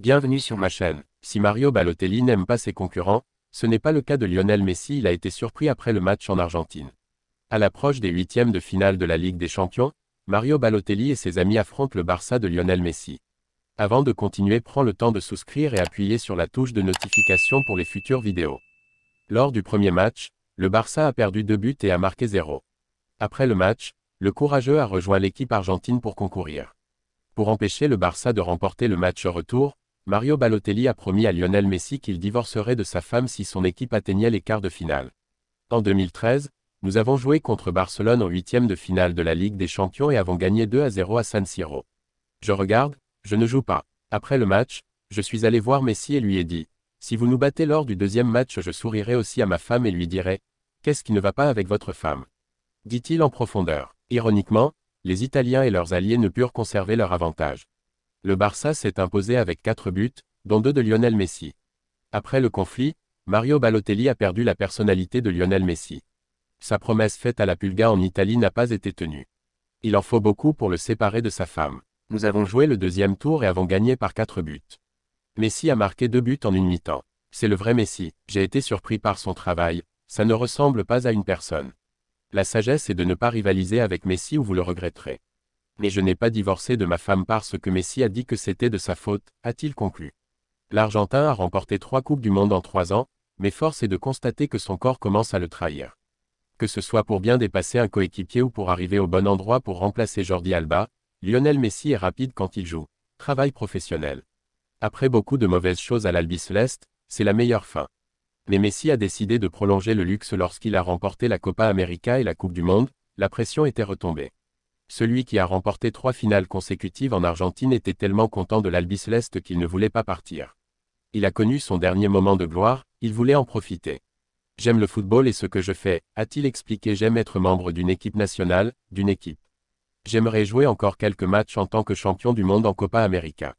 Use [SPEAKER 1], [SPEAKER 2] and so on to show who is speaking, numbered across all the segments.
[SPEAKER 1] Bienvenue sur ma chaîne. Si Mario Balotelli n'aime pas ses concurrents, ce n'est pas le cas de Lionel Messi. Il a été surpris après le match en Argentine. À l'approche des huitièmes de finale de la Ligue des Champions, Mario Balotelli et ses amis affrontent le Barça de Lionel Messi. Avant de continuer, prends le temps de souscrire et appuyer sur la touche de notification pour les futures vidéos. Lors du premier match, le Barça a perdu 2 buts et a marqué 0. Après le match, le courageux a rejoint l'équipe argentine pour concourir. Pour empêcher le Barça de remporter le match retour, Mario Balotelli a promis à Lionel Messi qu'il divorcerait de sa femme si son équipe atteignait les quarts de finale. En 2013, nous avons joué contre Barcelone en huitième de finale de la Ligue des Champions et avons gagné 2-0 à San Siro. Je regarde, je ne joue pas. Après le match, je suis allé voir Messi et lui ai dit, si vous nous battez lors du deuxième match, je sourirai aussi à ma femme et lui dirai, qu'est-ce qui ne va pas avec votre femme? Dit-il en profondeur. Ironiquement, les Italiens et leurs alliés ne purent conserver leur avantage. Le Barça s'est imposé avec 4 buts, dont 2 de Lionel Messi. Après le conflit, Mario Balotelli a perdu la personnalité de Lionel Messi. Sa promesse faite à la Pulga en Italie n'a pas été tenue. Il en faut beaucoup pour le séparer de sa femme. Nous avons joué le deuxième tour et avons gagné par 4 buts. Messi a marqué 2 buts en une mi-temps. C'est le vrai Messi. J'ai été surpris par son travail, ça ne ressemble pas à une personne. La sagesse est de ne pas rivaliser avec Messi ou vous le regretterez. Mais je n'ai pas divorcé de ma femme parce que Messi a dit que c'était de sa faute, a-t-il conclu. L'Argentin a remporté 3 Coupes du Monde en 3 ans, mais force est de constater que son corps commence à le trahir. Que ce soit pour bien dépasser un coéquipier ou pour arriver au bon endroit pour remplacer Jordi Alba, Lionel Messi est rapide quand il joue. Travail professionnel. Après beaucoup de mauvaises choses à l'Albiceleste, c'est la meilleure fin. Mais Messi a décidé de prolonger le luxe lorsqu'il a remporté la Copa América et la Coupe du Monde, la pression était retombée. Celui qui a remporté 3 finales consécutives en Argentine était tellement content de l'Albiceleste qu'il ne voulait pas partir. Il a connu son dernier moment de gloire, il voulait en profiter. J'aime le football et ce que je fais, a-t-il expliqué. J'aime être membre d'une équipe nationale, d'une équipe. J'aimerais jouer encore quelques matchs en tant que champion du monde en Copa América.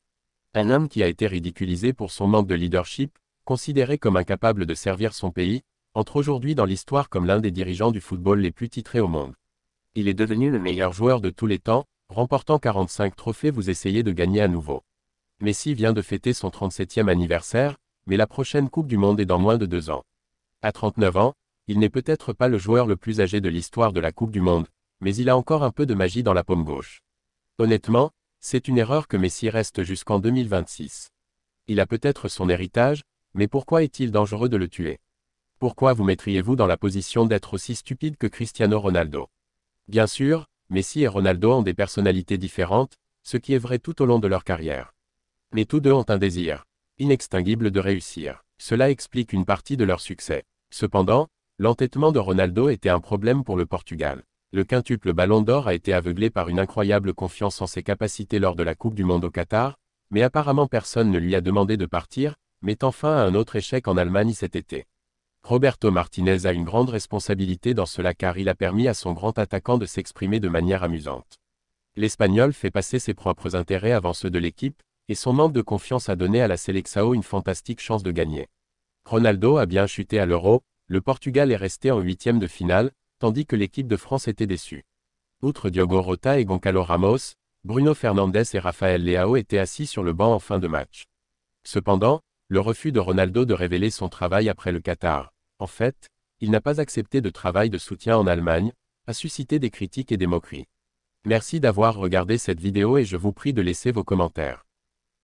[SPEAKER 1] Un homme qui a été ridiculisé pour son manque de leadership, considéré comme incapable de servir son pays, entre aujourd'hui dans l'histoire comme l'un des dirigeants du football les plus titrés au monde. Il est devenu le meilleur joueur de tous les temps, remportant 45 trophées. Vous essayez de gagner à nouveau. Messi vient de fêter son 37e anniversaire, mais la prochaine Coupe du Monde est dans moins de 2 ans. À 39 ans, il n'est peut-être pas le joueur le plus âgé de l'histoire de la Coupe du Monde, mais il a encore un peu de magie dans la paume gauche. Honnêtement, c'est une erreur que Messi reste jusqu'en 2026. Il a peut-être son héritage, mais pourquoi est-il dangereux de le tuer? Pourquoi vous mettriez-vous dans la position d'être aussi stupide que Cristiano Ronaldo? Bien sûr, Messi et Ronaldo ont des personnalités différentes, ce qui est vrai tout au long de leur carrière. Mais tous deux ont un désir inextinguible de réussir. Cela explique une partie de leur succès. Cependant, l'entêtement de Ronaldo était un problème pour le Portugal. Le quintuple Ballon d'Or a été aveuglé par une incroyable confiance en ses capacités lors de la Coupe du Monde au Qatar, mais apparemment personne ne lui a demandé de partir, mettant fin à un autre échec en Allemagne cet été. Roberto Martinez a une grande responsabilité dans cela car il a permis à son grand attaquant de s'exprimer de manière amusante. L'Espagnol fait passer ses propres intérêts avant ceux de l'équipe, et son manque de confiance a donné à la Seleção une fantastique chance de gagner. Ronaldo a bien chuté à l'Euro, le Portugal est resté en huitième de finale, tandis que l'équipe de France était déçue. Outre Diogo Jota et Goncalo Ramos, Bruno Fernandes et Rafael Leao étaient assis sur le banc en fin de match. Cependant, le refus de Ronaldo de révéler son travail après le Qatar, en fait, il n'a pas accepté de travail de soutien en Allemagne, a suscité des critiques et des moqueries. Merci d'avoir regardé cette vidéo et je vous prie de laisser vos commentaires.